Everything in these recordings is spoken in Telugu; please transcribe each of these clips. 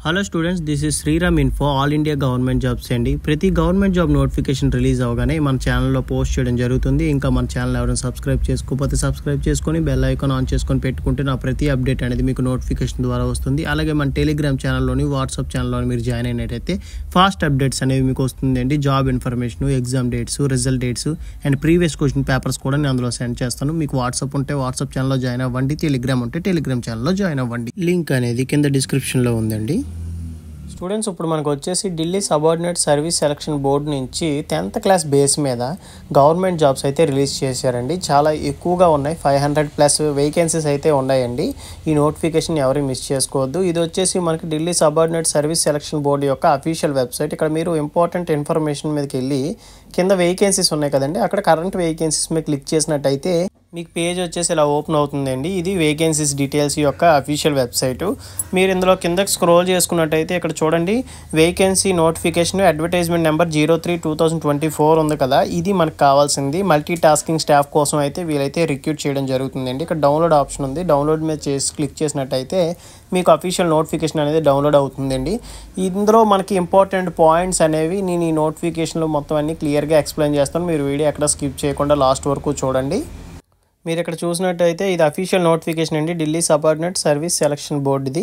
Hello students, this is Sriram info all India government jobs అండి. ప్రతి గవర్నమెంట్ జాబ్ నోటిఫికేషన్ రిలీజ్ అవగానే మన ఛానల్లో పోస్ట్ చేయడం జరుగుతుంది. ఇంకా మన ఛానల్ ఎవరైనా సబ్స్క్రైబ్ చేసుకోకపోతే సబ్స్క్రైబ్ చేసుకొని బెల్ ఐకాన్ ఆన్ చేసుకొని పెట్టుకుంటే నా ప్రతి అప్డేట్ అనేది మీకు నోటిఫికేషన్ ద్వారా వస్తుంది. అలాగే మన టెలిగ్రామ్ ఛానల్లోని వాట్సాప్ ఛానల్లోని మీరు జాయిన్ అయినట్టయితే ఫాస్ట్ అప్డేట్స్ అనేవి మీకు వస్తుందండి. Job information, exam dates, result dates and previous question papers కూడా నేను అందులో సెండ్ చేస్తాను. మీకు వాట్సాప్ ఉంటే వాట్సాప్ ఛానల్లో జాయిన్ అవ్వండి, టెలిగ్రామ్ ఉంటే టెలిగ్రామ్ ఛానల్లో జాయిన్ అవ్వండి. లింక్ అనేది కింద డిస్క్రిప్షన్లో ఉందండి. స్టూడెంట్స్, ఇప్పుడు మనకు వచ్చేసి Delhi subordinate service selection board నుంచి 10th క్లాస్ బేస్ మీద గవర్నమెంట్ జాబ్స్ అయితే రిలీజ్ చేశారండి. చాలా ఎక్కువగా ఉన్నాయి, 500+ వేకెన్సీస్ అయితే ఉన్నాయండి. ఈ నోటిఫికేషన్ ఎవరు మిస్ చేసుకోవద్దు. ఇది వచ్చేసి మనకి Delhi subordinate service selection board యొక్క అఫీషియల్ వెబ్సైట్. ఇక్కడ మీరు ఇంపార్టెంట్ ఇన్ఫర్మేషన్ మీదకి వెళ్ళి కింద వేకెన్సీస్ ఉన్నాయి కదండి, అక్కడ కరెంట్ వేకెన్సీస్ మీద క్లిక్ చేసినట్టయితే మీకు పేజ్ వచ్చేసి ఇలా ఓపెన్ అవుతుందండి. ఇది వేకెన్సీస్ డీటెయిల్స్ యొక్క అఫీషియల్ వెబ్సైటు. మీరు ఇందులో కిందకి స్క్రోల్ చేసుకున్నట్టయితే ఇక్కడ చూడండి, వేకెన్సీ నోటిఫికేషన్ అడ్వర్టైజ్మెంట్ నెంబర్ 03/2024 ఉంది కదా, ఇది మనకు కావాల్సింది. మల్టీ టాస్కింగ్ స్టాఫ్ కోసం అయితే వీలైతే రిక్రూట్ చేయడం జరుగుతుందండి. ఇక్కడ డౌన్లోడ్ ఆప్షన్ ఉంది, డౌన్లోడ్ మీద క్లిక్ చేసినట్టయితే మీకు అఫీషియల్ నోటిఫికేషన్ అనేది డౌన్లోడ్ అవుతుందండి. ఇందులో మనకి ఇంపార్టెంట్ పాయింట్స్ అనేవి నేను ఈ నోటిఫికేషన్లో మొత్తం అన్ని క్లియర్గా ఎక్స్ప్లెయిన్ చేస్తాను. మీరు వీడియో ఎక్కడ స్కిప్ చేయకుండా లాస్ట్ వరకు చూడండి. మీరు ఇక్కడ చూసినట్టయితే ఇది అఫీషియల్ నోటిఫికేషన్ అండి, ఢిల్లీ సబార్డినేట్ సర్వీస్ సెలక్షన్ బోర్డుది.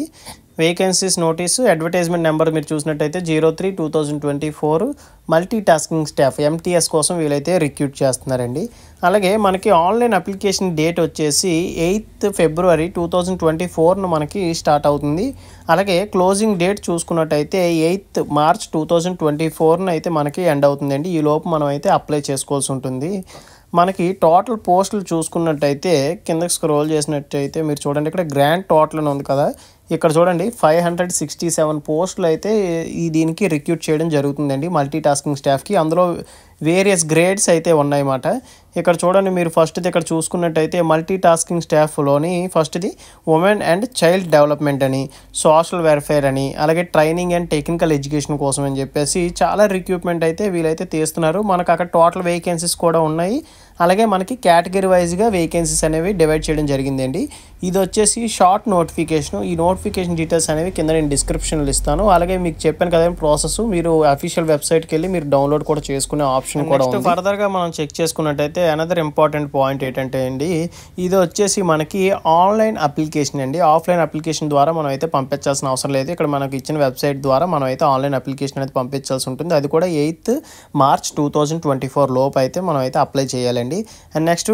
వేకెన్సీస్ నోటీసు అడ్వర్టైజ్మెంట్ నెంబర్ మీరు చూసినట్టయితే 03/2024 మల్టీ టాస్కింగ్ స్టాఫ్ MTS కోసం వీలైతే రిక్రూట్ చేస్తున్నారండి. అలాగే మనకి ఆన్లైన్ అప్లికేషన్ డేట్ వచ్చేసి 8th February 2024 మనకి స్టార్ట్ అవుతుంది. అలాగే క్లోజింగ్ డేట్ చూసుకున్నట్టయితే 8th March 2024 అయితే మనకి ఎండ్ అవుతుందండి. ఈ లోపు మనం అయితే అప్లై చేసుకోవాల్సి ఉంటుంది. మనకి టోటల్ పోస్టులు చూసుకున్నట్టయితే కిందకి స్క్రోల్ చేసినట్టయితే మీరు చూడండి, ఇక్కడ గ్రాండ్ టోటల్ అని ఉంది కదా, ఇక్కడ చూడండి 567 పోస్టులు అయితే దీనికి రిక్రూట్ చేయడం జరుగుతుందండి మల్టీ టాస్కింగ్ స్టాఫ్కి. అందులో వేరియస్ గ్రేడ్స్ అయితే ఉన్నాయన్నమాట. ఇక్కడ చూడండి, మీరు ఫస్ట్ది ఇక్కడ చూసుకున్నట్టయితే మల్టీ టాస్కింగ్ స్టాఫ్లోని ఫస్ట్ది ఉమెన్ అండ్ చైల్డ్ డెవలప్మెంట్ అని, సోషల్ వెల్ఫేర్ అని, అలాగే ట్రైనింగ్ అండ్ టెక్నికల్ ఎడ్యుకేషన్ కోసం అని చెప్పేసి చాలా రిక్రూట్మెంట్ అయితే వీలైతే తీస్తున్నారు. మనకు అక్కడ టోటల్ వేకెన్సీస్ కూడా ఉన్నాయి. అలాగే మనకి కేటగిరీ వైజ్గా వేకెన్సీస్ అనేవి డివైడ్ చేయడం జరిగిందండి. ఇది వచ్చేసి షార్ట్ నోటిఫికేషన్. ఈ నోటిఫికేషన్ డీటెయిల్స్ అనేవి కింద నేను డిస్క్రిప్షన్లో ఇస్తాను. అలాగే మీకు చెప్పాను కదా ప్రాసెస్, మీరు అఫీషియల్ వెబ్సైట్కి వెళ్ళి మీరు డౌన్లోడ్ కూడా చేసుకునే ఆప్షన్ కూడా ఉంది. ఫర్దర్గా మనం చెక్ చేసుకున్నట్టయితే అనదర్ ఇంపార్టెంట్ పాయింట్ ఏంటంటే అండి, ఇది వచ్చేసి మనకి ఆన్లైన్ అప్లికేషన్ అండి. ఆఫ్లైన్ అప్లికేషన్ ద్వారా మనం అయితే పంపించాల్సిన అవసరం లేదు. ఇక్కడ మనకి ఇచ్చిన వెబ్సైట్ ద్వారా మనం అయితే ఆన్లైన్ అప్లికేషన్ అనేది పంపించాల్సి ఉంటుంది. అది కూడా 8th March 2024 లోపు అయితే మనం అయితే అప్లై చేయాలండి. అండ్ నెక్స్ట్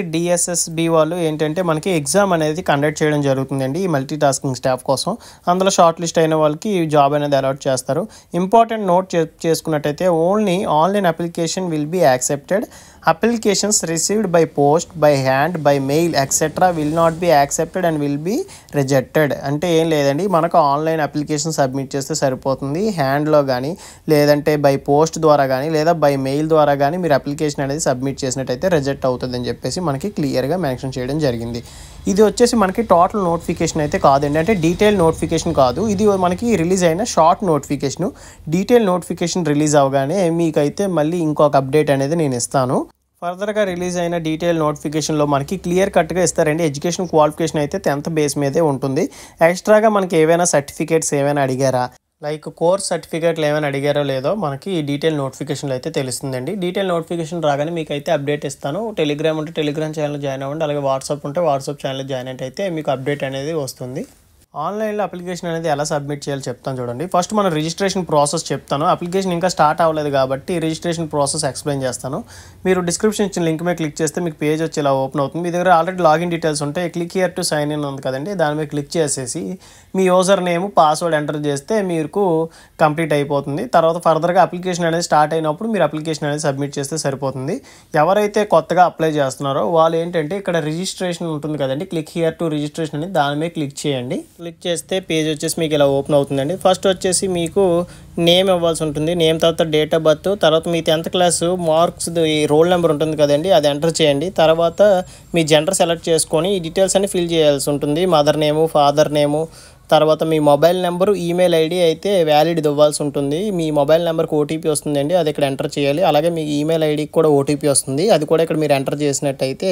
డిఎస్ఎస్బి వాళ్ళు ఏంటంటే మనకి ఎగ్జామ్ అనేది కండక్ట్ చేయడం జరుగుతుందండి ఈ మల్టీ టాస్కింగ్ స్టాఫ్ కోసం. అందులో షార్ట్ లిస్ట్ అయిన వాళ్ళకి జాబ్ అనేది అలాట్ చేస్తారు. ఇంపార్టెంట్ నోట్ చేసుకున్నట్టయితే only online application will be accepted. Applications received by post, by hand, by mail etcetera will not be accepted and will be rejected. అంటే ఏం లేదండి, మనకు ఆన్లైన్ అప్లికేషన్ సబ్మిట్ చేస్తే సరిపోతుంది. హ్యాండ్లో కానీ, లేదంటే బై పోస్ట్ ద్వారా కానీ, లేదా బై మెయిల్ ద్వారా కానీ మీరు అప్లికేషన్ అనేది సబ్మిట్ చేసినట్టయితే రిజెక్ట్ అవుతుందని చెప్పేసి మనకి క్లియర్గా మెన్షన్ చేయడం జరిగింది. ఇది వచ్చేసి మనకి టోటల్ నోటిఫికేషన్ అయితే కాదండి, అంటే డీటెయిల్ నోటిఫికేషన్ కాదు. ఇది మనకి రిలీజ్ అయిన short notification. Detail notification release అవగానే మీకైతే మళ్ళీ ఇంకొక అప్డేట్ అనేది నేను ఇస్తాను. ఫర్దర్గా రిలీజ్ అయిన డీటెయిల్ నోటిఫికేషన్లో మనకి క్లియర్ కట్గా ఇస్తారండి. ఎడ్యుకేషన్ క్వాలిఫికేషన్ అయితే 10th బేస్ మీదే ఉంటుంది. ఎక్స్ట్రాగా మనకి ఏవైనా సర్టిఫికేట్స్ ఏమైనా అడిగారా, లైక్ కోర్స్ సర్టిఫికేట్లు ఏమైనా అడిగారో లేదో మనకి ఈ డీటెయిల్ నోటిఫికేషన్లో అయితే తెలుస్తుందండి. డీటెయిల్ నోటిఫికేషన్ రాగానే మీకు అయితే అప్డేట్ ఇస్తాను. టెలిగ్రామ్ ఉంటే టెలిగ్రామ్ ఛానల్ జాయిన్ అవ్వండి, అలాగే వాట్సాప్ ఉంటే వాట్సాప్ ఛానల్ జాయిన్ అయితే మీకు అప్డేట్ అనేది వస్తుంది. ఆన్లైన్లో అప్లికేషన్ అనేది ఎలా సబ్మిట్ చేయాలో చెప్తాను చూడండి. ఫస్ట్ మనం రిజిస్ట్రేషన్ ప్రాసెస్ చెప్తాను. అప్లికేషన్ ఇంకా స్టార్ట్ అవ్వలేదు కాబట్టి రిజిస్ట్రేషన్ ప్రాసెస్ ఎక్స్ప్లెయిన్ చేస్తాను. మీరు డిస్క్రిప్షన్ ఇచ్చిన లింక్ మీద క్లిక్ చేస్తే మీకు పేజ్ వచ్చి ఇలా ఓపెన్ అవుతుంది. మీ దగ్గర ఆల్రెడీ లాగిన్ డీటెయిల్స్ ఉంటాయి. Click here to sign in ఉంది కదండి, దాని మీద క్లిక్ చేసేసి మీ యూజర్ నేమ్, పాస్వర్డ్ ఎంటర్ చేస్తే మీకు కంప్లీట్ అయిపోతుంది. తర్వాత ఫర్దర్గా అప్లికేషన్ అనేది స్టార్ట్ అయినప్పుడు మీరు అప్లికేషన్ అనేది సబ్మిట్ చేస్తే సరిపోతుంది. ఎవరైతే కొత్తగా అప్లై చేస్తున్నారో వాళ్ళు ఏంటంటే ఇక్కడ రిజిస్ట్రేషన్ ఉంటుంది కదండి, క్లిక్ హియర్ టు రిజిస్ట్రేషన్ అని దాని మీద క్లిక్ చేయండి. క్లిక్ చేస్తే పేజ్ వచ్చేసి మీకు ఇలా ఓపెన్ అవుతుందండి. ఫస్ట్ వచ్చేసి మీకు నేమ్ ఇవ్వాల్సి ఉంటుంది. నేమ్ తర్వాత డేట్ ఆఫ్ బర్త్, తర్వాత మీ 10th class marks roll number ఉంటుంది కదండి, అది ఎంటర్ చేయండి. తర్వాత మీ జెండర్ సెలెక్ట్ చేసుకొని ఈ డీటెయిల్స్ అన్ని ఫిల్ చేయాల్సి ఉంటుంది. మదర్ నేము, ఫాదర్ నేము, తర్వాత మీ మొబైల్ నెంబరు, ఈమెయిల్ ఐడి అయితే వ్యాలిడ్ ఇవ్వాల్సి ఉంటుంది. మీ మొబైల్ నెంబర్కి ఓటీపీ వస్తుందండి, అది ఇక్కడ ఎంటర్ చేయాలి. అలాగే మీ ఈమెయిల్ ఐడికి కూడా ఓటీపీ వస్తుంది, అది కూడా ఇక్కడ మీరు ఎంటర్ చేసినట్టయితే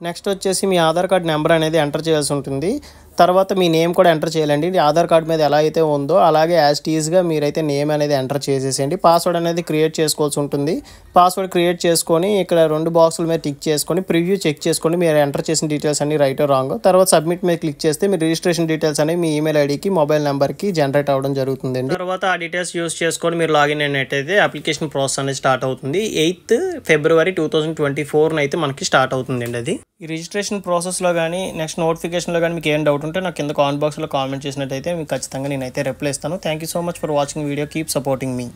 నెక్స్ట్ వచ్చేసి మీ ఆధార్ కార్డ్ నెంబర్ అనేది ఎంటర్ చేయాల్సి ఉంటుంది. తర్వాత మీ నేమ్ కూడా ఎంటర్ చేయాలండి. ఆధార్ కార్డ్ మీద ఎలా అయితే ఉందో అలాగే యాజ్ టీజ్గా మీరైతే నేమ్ అనేది ఎంటర్ చేసేసేయండి. పాస్వర్డ్ అనేది క్రియేట్ చేసుకోవాల్సి ఉంటుంది. పాస్వర్డ్ క్రియేట్ చేసుకొని ఇక్కడ 2 బాక్సుల మీద టిక్ చేసుకొని ప్రివ్యూ చెక్ చేసుకోండి మీరు ఎంటర్ చేసిన డీటెయిల్స్ అన్ని రైట్ రాంగ్. తర్వాత సబ్మిట్ మీద క్లిక్ చేస్తే మీ రిజిస్ట్రేషన్ డీటెయిల్స్ అనేవి మీ ఈమెయిల్ ఐడికి మొబైల్ నెంబర్కి జనరేట్ అవ్వడం జరుగుతుందండి. తర్వాత ఆ డీటెయిల్స్ యూస్ చేసుకొని మీరు లాగిన్ అయినట్టయితే అప్లికేషన్ ప్రాసెస్ అనేది స్టార్ట్ అవుతుంది. 8th February 2024 అయితే మనకి స్టార్ట్ అవుతుందండి. అది ఈ రిజిస్ట్రేషన్ ప్రాసెస్లో కానీ నెక్స్ట్ నోటిఫికేషన్లో కానీ మీకు ఏం డౌట్ ఉంటే నాకు కింద కామెంట్ బాక్స్లో కామెంట్ చేసినట్టయితే మీకు ఖచ్చితంగా నేనైతే రిప్లై ఇస్తాను. Thank you so much for watching video. Keep supporting me.